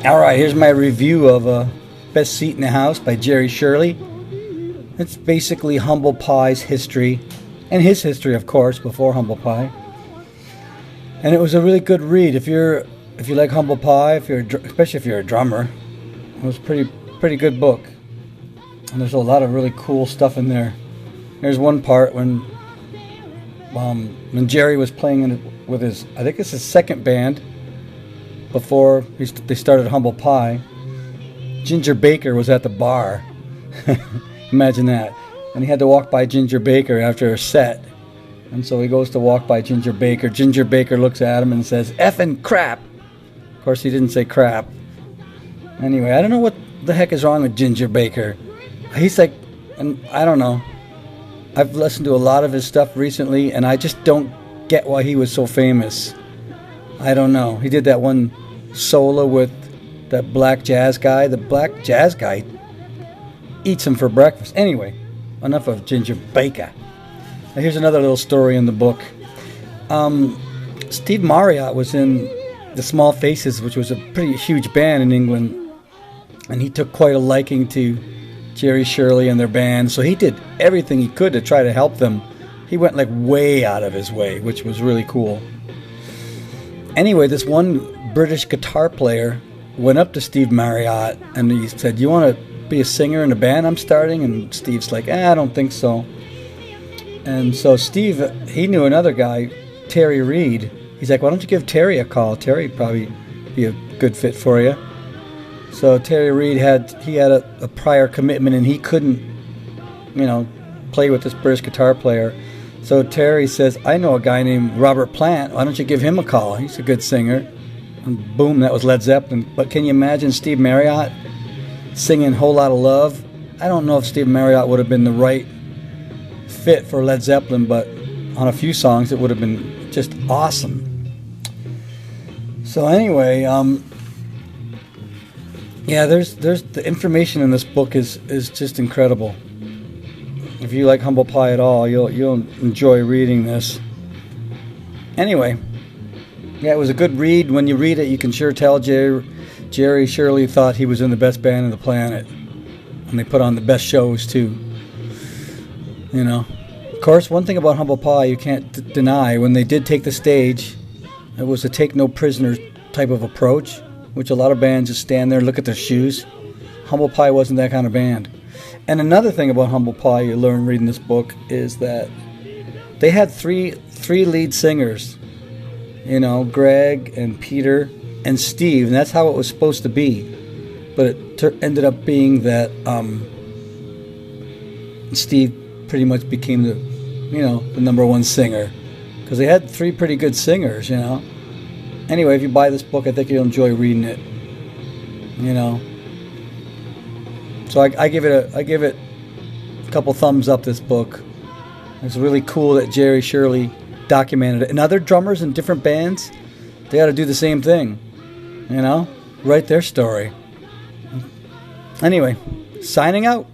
Alright, here's my review of Best Seat in the House by Jerry Shirley. It's basically Humble Pie's history, and his history, of course, before Humble Pie. And it was a really good read. If you like Humble Pie, especially if you're a drummer, it was a pretty good book. And there's a lot of really cool stuff in there. There's one part when Jerry was playing with his, I think it's his second band, before they started Humble Pie. Ginger Baker was at the bar. Imagine that. And he had to walk by Ginger Baker after a set. And so he goes to walk by Ginger Baker. Ginger Baker looks at him and says, "Effing crap." Of course, he didn't say crap. Anyway, I don't know what the heck is wrong with Ginger Baker. He's like, and I don't know. I've listened to a lot of his stuff recently, and I just don't get why he was so famous. I don't know. He did that one solo with that black jazz guy. The black jazz guy eats him for breakfast. Anyway, enough of Ginger Baker. Now here's another little story in the book. Steve Marriott was in the Small Faces, which was a pretty huge band in England, and he took quite a liking to Jerry Shirley and their band, so he did everything he could to try to help them. He went like way out of his way, which was really cool. Anyway, this one British guitar player went up to Steve Marriott and he said, "You want to be a singer in a band I'm starting?" And Steve's like, "I don't think so." And so Steve, he knew another guy, Terry Reid. He's like, "Why don't you give Terry a call? Terry'd probably be a good fit for you." So Terry Reid had a prior commitment and he couldn't, play with this British guitar player. So Terry says, "I know a guy named Robert Plant. Why don't you give him a call? He's a good singer." And boom, that was Led Zeppelin. But can you imagine Steve Marriott singing "Whole Lot of Love"? I don't know if Steve Marriott would have been the right fit for Led Zeppelin, but on a few songs it would have been just awesome. So anyway, there's the information in this book is just incredible. If you like Humble Pie at all, you'll enjoy reading this. Anyway, it was a good read. When you read it, you can sure tell Jerry Shirley thought he was in the best band on the planet, and they put on the best shows too. Of course, one thing about Humble Pie you can't deny: when they did take the stage, it was a take no prisoners type of approach, which a lot of bands just stand there and look at their shoes. Humble Pie wasn't that kind of band. And another thing about Humble Pie you learn reading this book is that they had three lead singers, Greg and Peter and Steve, and that's how it was supposed to be. But it ended up being that Steve pretty much became the number one singer, because they had three pretty good singers. Anyway, if you buy this book, I think you'll enjoy reading it. So I give it a couple thumbs up. This book. It's really cool that Jerry Shirley documented it. And other drummers in different bands, they ought to do the same thing. Write their story. Anyway, signing out.